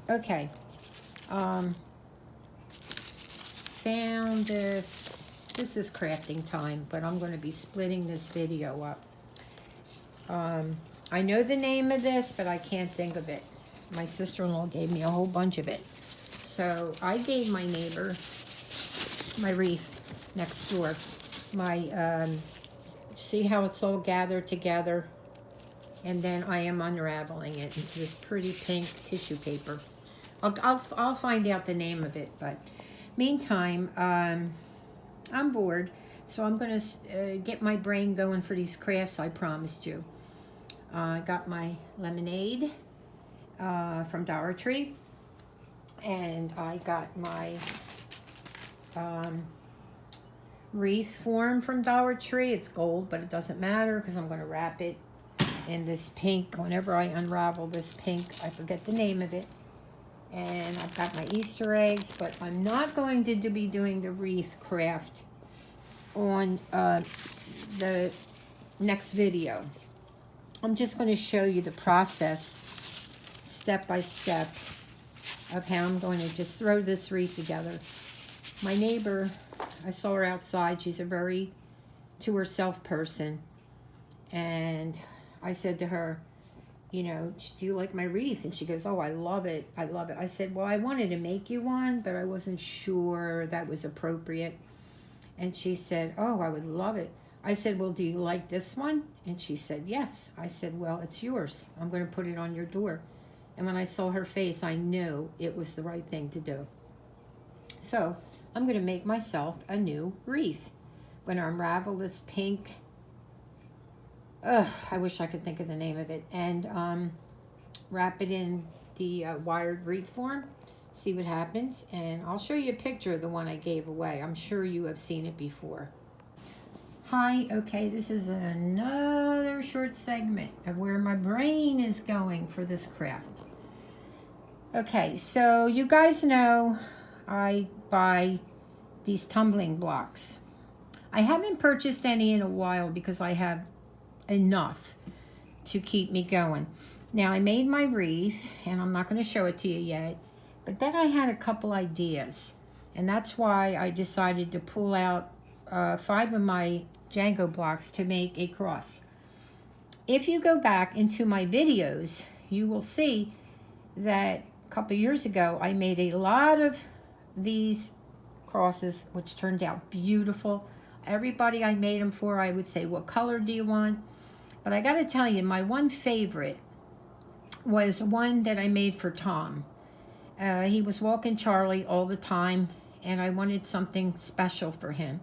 Okay. Found this. This is crafting time, but I'm going to be splitting this video up. I know the name of this, but I can't think of it. My sister-in-law gave me a whole bunch of it. So I gave my neighbor my wreath next door. My, see how it's all gathered together? And then I am unraveling it into this pretty pink tissue paper. I'll find out the name of it, but meantime, I'm bored, so I'm going to get my brain going for these crafts I promised you. I got my lemonade from Dollar Tree, and I got my wreath form from Dollar Tree. It's gold, but it doesn't matter because I'm going to wrap it in this pink. Whenever I unravel this pink, I forget the name of it. And I've got my Easter eggs, but I'm not going to be doing the wreath craft on the next video. I'm just going to show you the process, step by step, of how I'm going to just throw this wreath together. My neighbor, I saw her outside. She's a very to herself person. And I said to her, you know, do you like my wreath? And she goes, oh, I love it. I love it. I said, well, I wanted to make you one, but I wasn't sure that was appropriate. And she said, oh, I would love it. I said, well, do you like this one? And she said, yes. I said, well, it's yours. I'm going to put it on your door. And when I saw her face, I knew it was the right thing to do. So I'm going to make myself a new wreath. I'm going to unravel this pink, I wish I could think of the name of it, and wrap it in the wired wreath form, see what happens, and I'll show you a picture of the one I gave away. I'm sure you have seen it before. Hi, okay, this is another short segment of where my brain is going for this craft. Okay, so you guys know I buy these tumbling blocks. I haven't purchased any in a while because I have enough to keep me going. Now, I made my wreath, and I'm not going to show it to you yet, but then I had a couple ideas, and that's why I decided to pull out 5 of my Django blocks to make a cross. If you go back into my videos, you will see that a couple years ago I made a lot of these crosses, which turned out beautiful. Everybody I made them for, I would say, what color do you want? But I got to tell you, my one favorite was one that I made for Tom. He was walking Charlie all the time, and I wanted something special for him.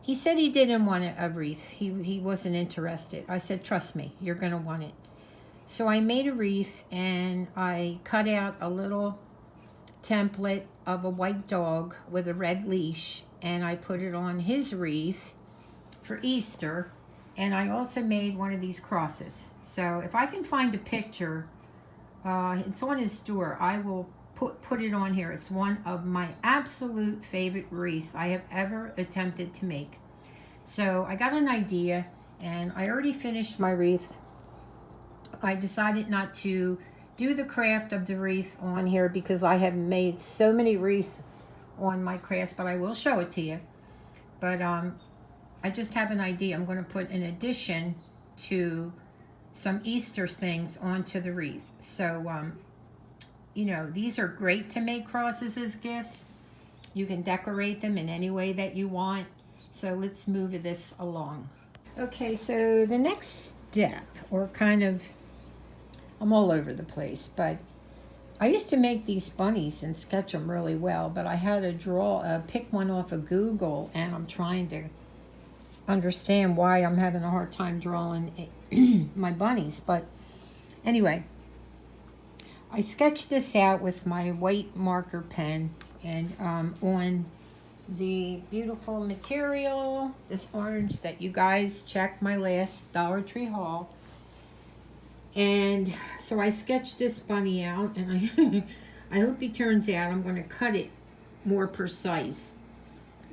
He said he didn't want a wreath. He wasn't interested. I said, trust me, you're going to want it. So I made a wreath, and I cut out a little template of a white dog with a red leash, and I put it on his wreath for Easter. And I also made one of these crosses. So if I can find a picture, it's on his door, I will put it on here. It's one of my absolute favorite wreaths I have ever attempted to make. So I got an idea, and I already finished my wreath. I decided not to do the craft of the wreath on here because I have made so many wreaths on my crafts, but I will show it to you. But I just have an idea. I'm going to put an addition to some Easter things onto the wreath. So, you know, these are great to make crosses as gifts. You can decorate them in any way that you want. So let's move this along. Okay, so the next step, or kind of, I'm all over the place, but I used to make these bunnies and sketch them really well, but I had to pick one off of Google, and I'm trying to understand why I'm having a hard time drawing my bunnies. But anyway, I sketched this out with my white marker pen, and on the beautiful material, this orange that you guys checked my last Dollar Tree haul. And so I sketched this bunny out, and I hope he turns out. I'm going to cut it more precise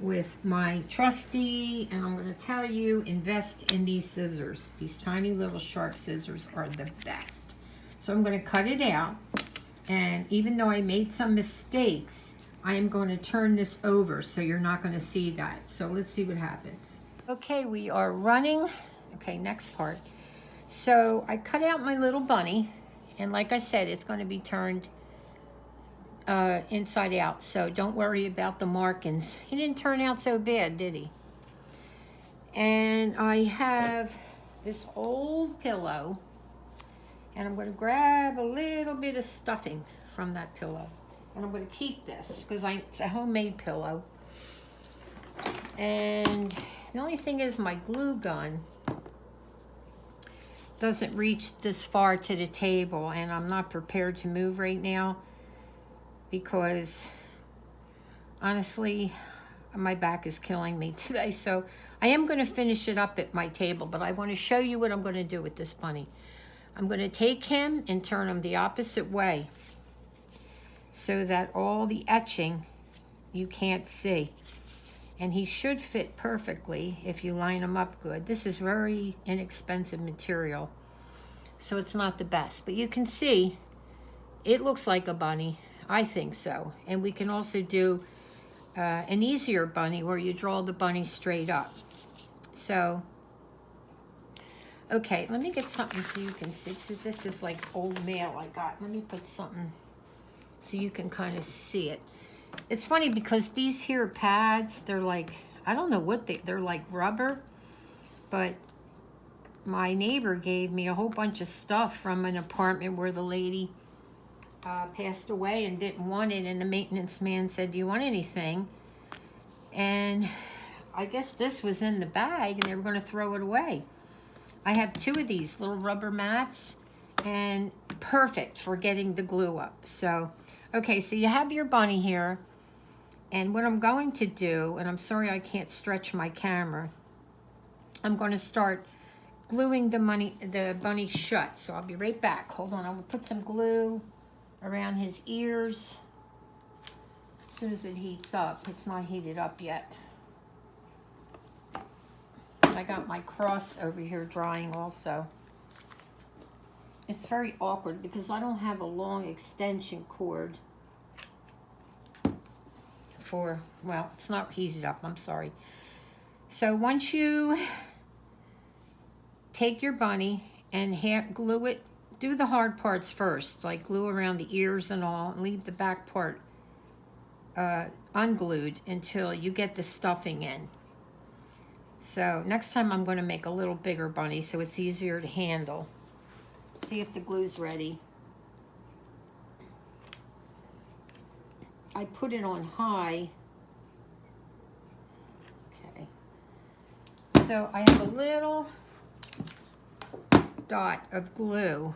with my trusty, and I'm going to tell you, invest in these scissors. These tiny little sharp scissors are the best. So I'm going to cut it out. And even though I made some mistakes, I am going to turn this over so you're not going to see that. So let's see what happens. Okay, we are running. Okay, next part. So I cut out my little bunny, and like I said, it's going to be turned inside out. So don't worry about the markings. He didn't turn out so bad, did he? And I have this old pillow, and I'm going to grab a little bit of stuffing from that pillow. And I'm going to keep this because it's a homemade pillow. And the only thing is my glue gun doesn't reach this far to the table, and I'm not prepared to move right now because honestly, my back is killing me today. So I am going to finish it up at my table, but I want to show you what I'm going to do with this bunny. I'm going to take him and turn him the opposite way so that all the etching you can't see. And he should fit perfectly if you line him up good. This is very inexpensive material, so it's not the best. But you can see it looks like a bunny. I think so. And we can also do an easier bunny where you draw the bunny straight up. So, okay, let me get something so you can see. This is like old mail I got. Let me put something so you can kind of see it. It's funny because these here pads, they're like, I don't know what they're like rubber, but my neighbor gave me a whole bunch of stuff from an apartment where the lady passed away and didn't want it, and the maintenance man said, do you want anything? And I guess this was in the bag and they were going to throw it away. I have 2 of these little rubber mats, and perfect for getting the glue up. So okay, so you have your bunny here, and what I'm going to do, and I'm sorry I can't stretch my camera, I'm going to start gluing the bunny shut. So I'll be right back. Hold on, I'm going to put some glue around his ears as soon as it heats up. It's not heated up yet. I got my cross over here drying also. It's very awkward because I don't have a long extension cord for, well, it's not heated up, I'm sorry. So once you take your bunny and glue it, do the hard parts first, like glue around the ears and all, and leave the back part unglued until you get the stuffing in. So next time I'm going to make a little bigger bunny so it's easier to handle. See if the glue's ready. I put it on high. Okay. So I have a little dot of glue.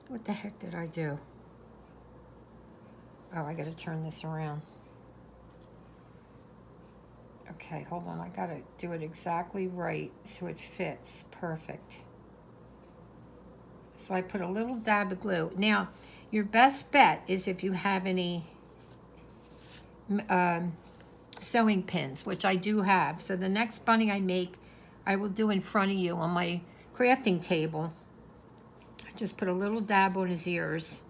What the heck did I do? Oh, I gotta turn this around. Okay, hold on, I gotta do it exactly right so it fits perfect. So I put a little dab of glue. Now, your best bet is if you have any sewing pins, which I do have. So the next bunny I make, I will do in front of you on my crafting table. I just put a little dab on his ears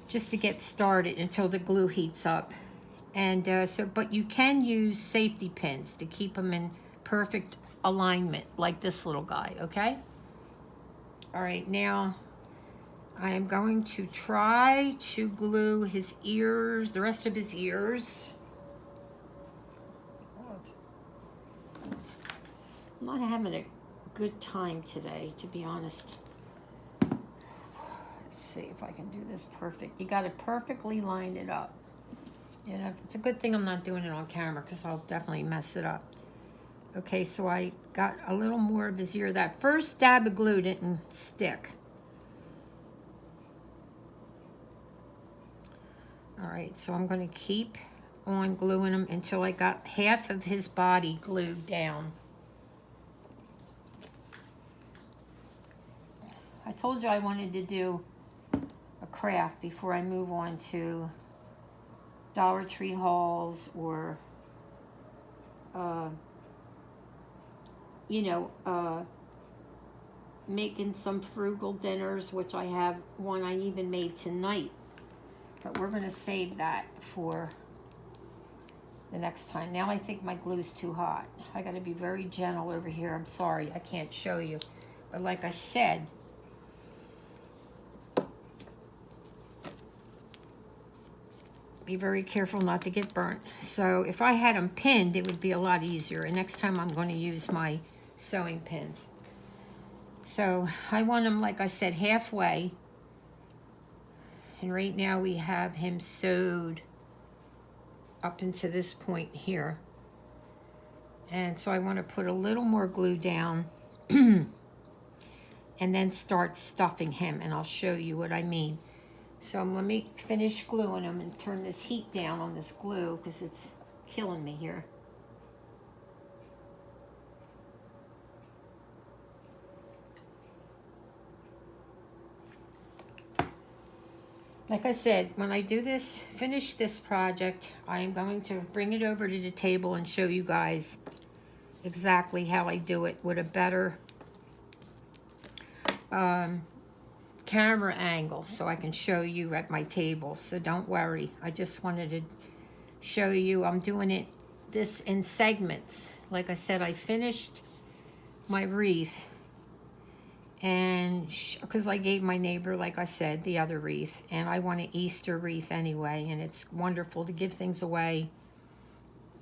just to get started until the glue heats up. And but you can use safety pins to keep them in perfect alignment, like this little guy, okay? All right, now I am going to try to glue his ears, the rest of his ears. I'm not having a good time today, to be honest. Let's see if I can do this perfect. You got to perfectly line it up. You know, it's a good thing I'm not doing it on camera because I'll definitely mess it up. Okay, so I got a little more of his ear. That first dab of glue didn't stick. All right, so I'm going to keep on gluing him until I got half of his body glued down. I told you I wanted to do a craft before I move on to Dollar Tree hauls or, making some frugal dinners, which I have one I even made tonight. But we're going to save that for the next time. Now I think my glue's too hot. I got to be very gentle over here. I'm sorry, I can't show you. But like I said, be very careful not to get burnt. So if I had them pinned, it would be a lot easier. And next time I'm going to use my sewing pins. So I want them, like I said, halfway. And right now we have him sewed up into this point here. And so I want to put a little more glue down and then start stuffing him. And I'll show you what I mean. So let me finish gluing them and turn this heat down on this glue because it's killing me here. Like I said, when I do this, finish this project, I am going to bring it over to the table and show you guys exactly how I do it with a better camera angle so I can show you at my table. So don't worry. I just wanted to show you I'm doing this in segments. Like I said, I finished my wreath. And because I gave my neighbor, like I said, the other wreath, and I want an Easter wreath anyway, and it's wonderful to give things away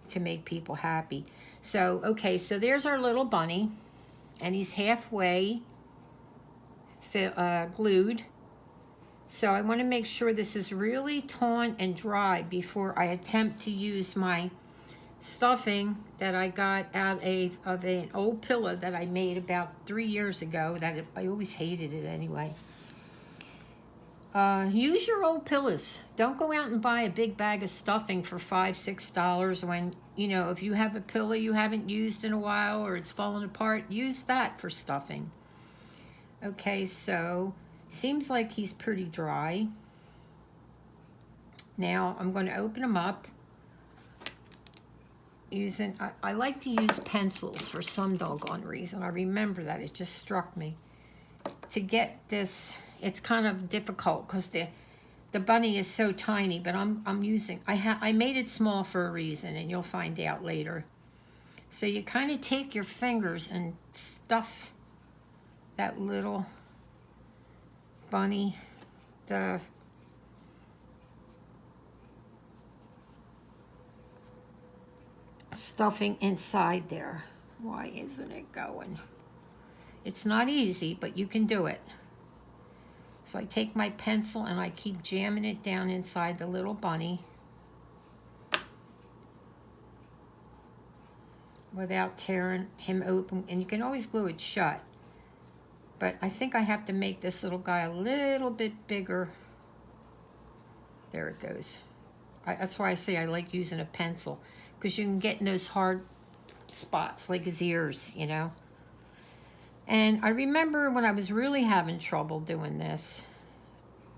to make people happy. So, okay, so there's our little bunny, and he's halfway glued. So I want to make sure this is really taut and dry before I attempt to use my stuffing that I got out of an old pillow that I made about 3 years ago. I always hated it anyway. Use your old pillows. Don't go out and buy a big bag of stuffing for $5-6 when, you know, if you have a pillow you haven't used in a while or it's fallen apart, use that for stuffing. Okay, so seems like he's pretty dry. Now I'm going to open him up. I like to use pencils for some doggone reason. I remember that. It just struck me. To get this, it's kind of difficult because the bunny is so tiny, but I made it small for a reason, and you'll find out later. So you kind of take your fingers and stuff that little bunny, the stuffing inside there. Why isn't it going? It's not easy, but you can do it. So I take my pencil and I keep jamming it down inside the little bunny without tearing him open. And you can always glue it shut. But I think I have to make this little guy a little bit bigger. There it goes. That's why I say I like using a pencil, because you can get in those hard spots like his ears, you know. And I remember when I was really having trouble doing this,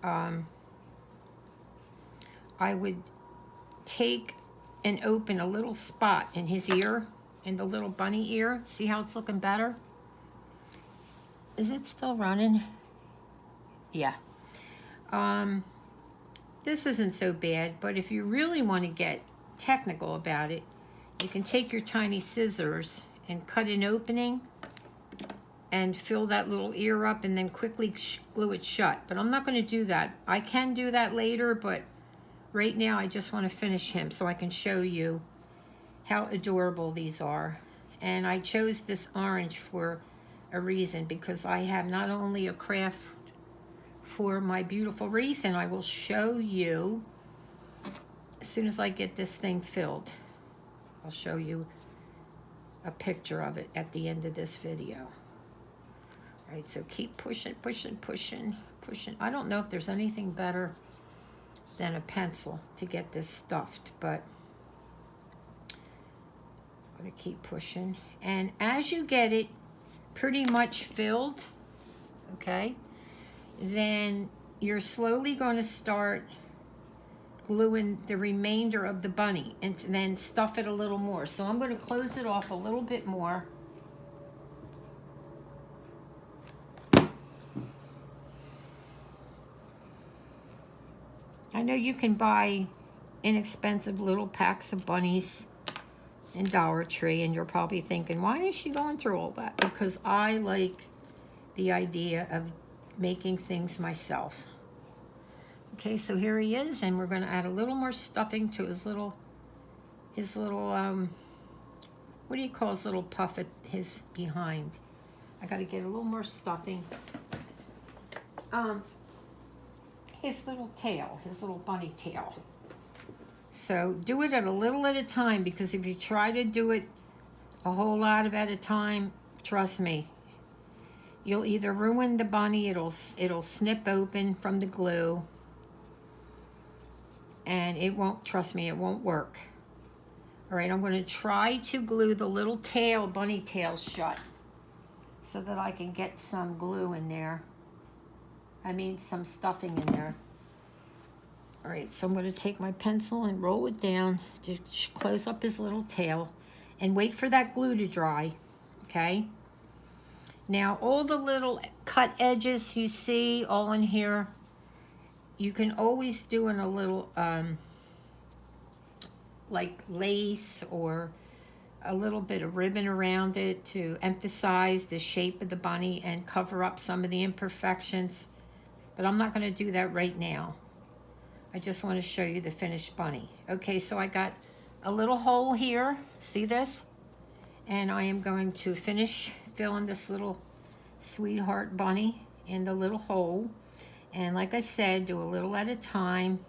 I would take and open a little spot in his ear, in the little bunny ear. See how it's looking better? Is it still running? Yeah. This isn't so bad, but if you really want to get technical about it, you can take your tiny scissors and cut an opening and fill that little ear up and then quickly glue it shut. But I'm not going to do that. I can do that later, but right now I just want to finish him so I can show you how adorable these are. And I chose this orange for a reason, because I have not only a craft for my beautiful wreath, and I will show you as soon as I get this thing filled. I'll show you a picture of it at the end of this video. All right, so keep pushing, pushing, pushing, pushing. I don't know if there's anything better than a pencil to get this stuffed, but I'm gonna keep pushing. And as you get it pretty much filled, okay, then you're slowly going to start gluing the remainder of the bunny and then stuff it a little more. So I'm going to close it off a little bit more. I know you can buy inexpensive little packs of bunnies in Dollar Tree, and you're probably thinking, why is she going through all that? Because I like the idea of making things myself. Okay, so here he is, and we're going to add a little more stuffing to his little what do you call his little puff at his behind? I got to get a little more stuffing. His little tail, his little bunny tail. So do it a little at a time, because if you try to do it a whole lot of at a time, trust me, you'll either ruin the bunny, it'll snip open from the glue, and it won't, trust me, it won't work. All right, I'm going to try to glue the little tail, bunny tail shut, so that I can get some glue in there. I mean, some stuffing in there. All right, so I'm going to take my pencil and roll it down to close up his little tail and wait for that glue to dry, okay? Now, all the little cut edges you see all in here, you can always do in a little, like lace or a little bit of ribbon around it to emphasize the shape of the bunny and cover up some of the imperfections. But I'm not going to do that right now. I just want to show you the finished bunny. Okay, so I got a little hole here. See this? And I am going to finish filling this little sweetheart bunny in the little hole. And like I said, do a little at a time.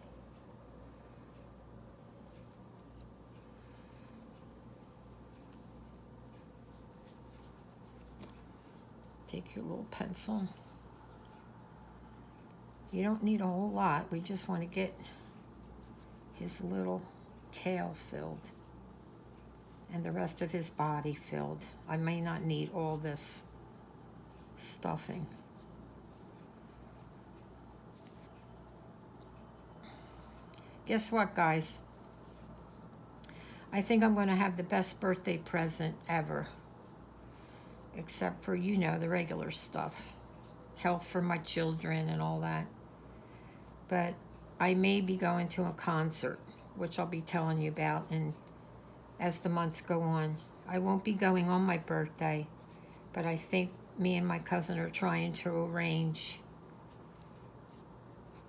Take your little pencil. You don't need a whole lot. We just want to get his little tail filled and the rest of his body filled. I may not need all this stuffing. Guess what, guys? I think I'm going to have the best birthday present ever. Except for, you know, the regular stuff. Health for my children and all that. But I may be going to a concert, which I'll be telling you about and as the months go on. I won't be going on my birthday, but I think me and my cousin are trying to arrange.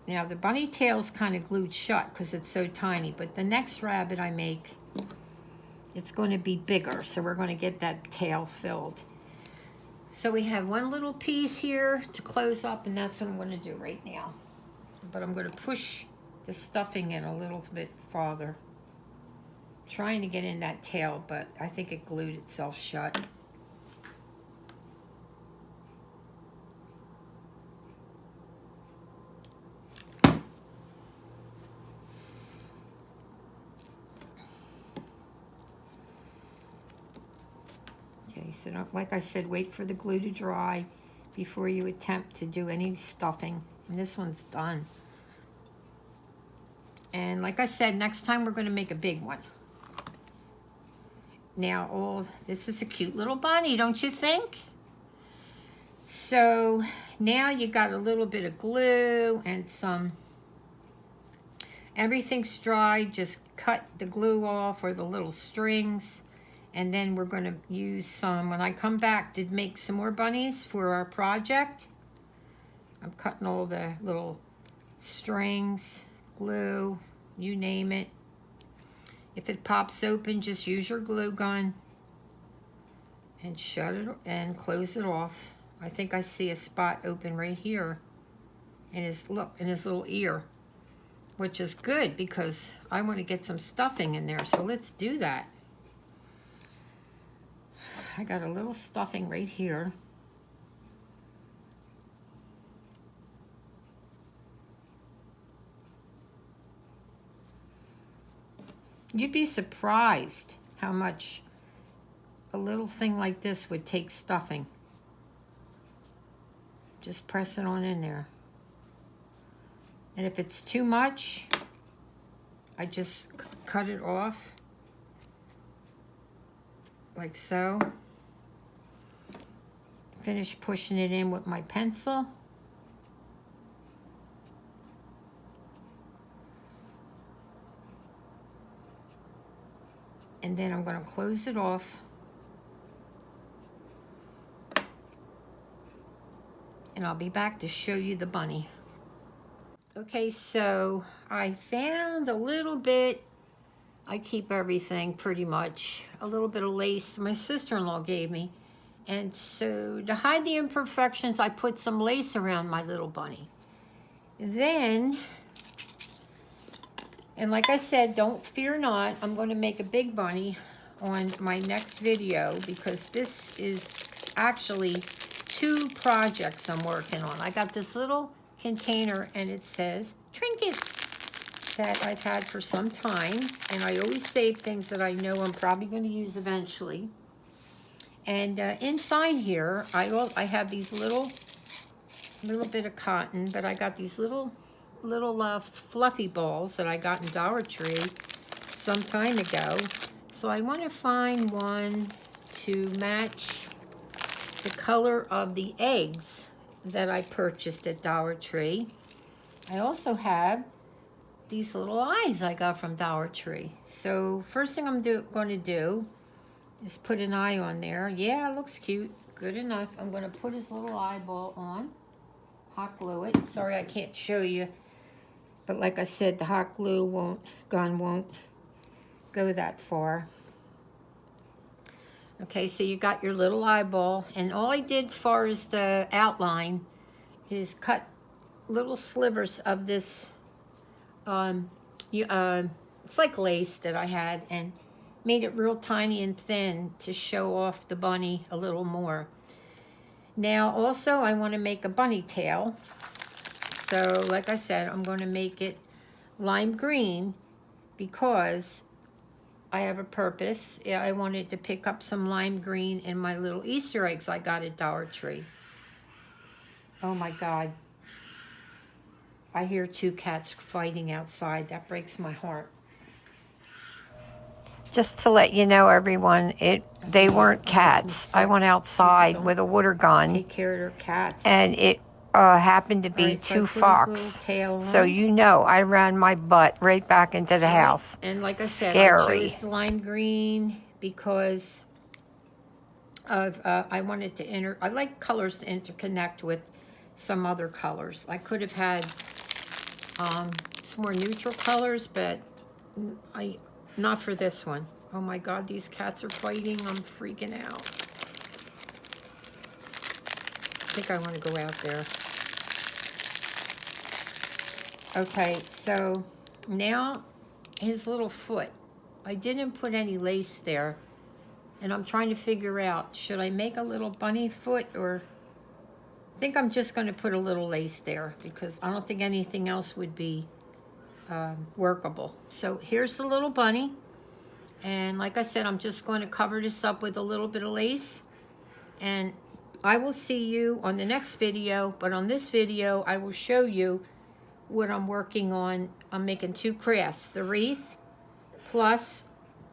Now, the bunny tail's kind of glued shut because it's so tiny, but the next rabbit I make, it's going to be bigger, so we're going to get that tail filled. So we have one little piece here to close up, and that's what I'm going to do right now. But I'm going to push the stuffing in a little bit farther. I'm trying to get in that tail, but I think it glued itself shut. Okay, so don't, like I said, wait for the glue to dry before you attempt to do any stuffing. And this one's done. And like I said, next time we're going to make a big one. Now, this is a cute little bunny, don't you think? So now you got a little bit of glue and some, everything's dry. Just cut the glue off or the little strings. And then we're going to use some, when I come back to make some more bunnies for our project, I'm cutting all the little strings, glue, you name it. If it pops open, just use your glue gun and shut it and close it off. I think I see a spot open right here in his, look, in his little ear, which is good because I want to get some stuffing in there. So let's do that. I got a little stuffing right here. You'd be surprised how much a little thing like this would take stuffing. Just press it on in there. And if it's too much, I just cut it off like so. Finish pushing it in with my pencil. And then I'm going to close it off. And I'll be back to show you the bunny. Okay, so I found a little bit, I keep everything pretty much, a little bit of lace my sister-in-law gave me. And so to hide the imperfections, I put some lace around my little bunny. Then, and like I said, don't fear not, I'm going to make a big bunny on my next video, because this is actually 2 projects I'm working on. I got this little container and it says trinkets that I've had for some time, and I always save things that I know I'm probably going to use eventually. And inside here, I have these little bit of cotton, but I got these little fluffy balls that I got in Dollar Tree some time ago. So I want to find one to match the color of the eggs that I purchased at Dollar Tree. I also have these little eyes I got from Dollar Tree. So first thing I'm going to do is put an eye on there. Yeah, it looks cute. Good enough. I'm going to put his little eyeball on. Hot glue it. Sorry I can't show you. But like I said, the hot glue gun won't go that far. Okay, so you got your little eyeball, and all I did far as the outline is cut little slivers of this, it's like lace that I had, and made it real tiny and thin to show off the bunny a little more. Now also I want to make a bunny tail. So like I said, I'm going to make it lime green because I have a purpose. I wanted to pick up some lime green in my little Easter eggs I got at Dollar Tree. Oh my God. I hear 2 cats fighting outside. That breaks my heart. Just to let you know, everyone, they weren't cats. I went outside with a water gun. Take care of their cats. And it happened to be 2 fox. So you know, I ran my butt right back into the house. And like I said, I chose the lime green because of I wanted to I like colors to interconnect with some other colors. I could have had some more neutral colors, but not for this one. Oh my God, these cats are fighting. I'm freaking out. I think I want to go out there. Okay, so now his little foot. I didn't put any lace there, and I'm trying to figure out, should I make a little bunny foot, or I think I'm just going to put a little lace there because I don't think anything else would be workable. So here's the little bunny, and like I said, I'm just going to cover this up with a little bit of lace, and I will see you on the next video. But on this video, I will show you what I'm working on. I'm making 2 crafts, the wreath plus,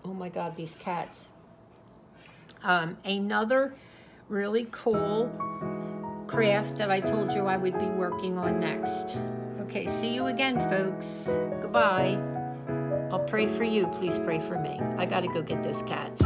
oh my God, these cats, another really cool craft that I told you I would be working on next. Okay, see you again, folks. Goodbye. I'll pray for you. Please pray for me. I gotta go get those cats.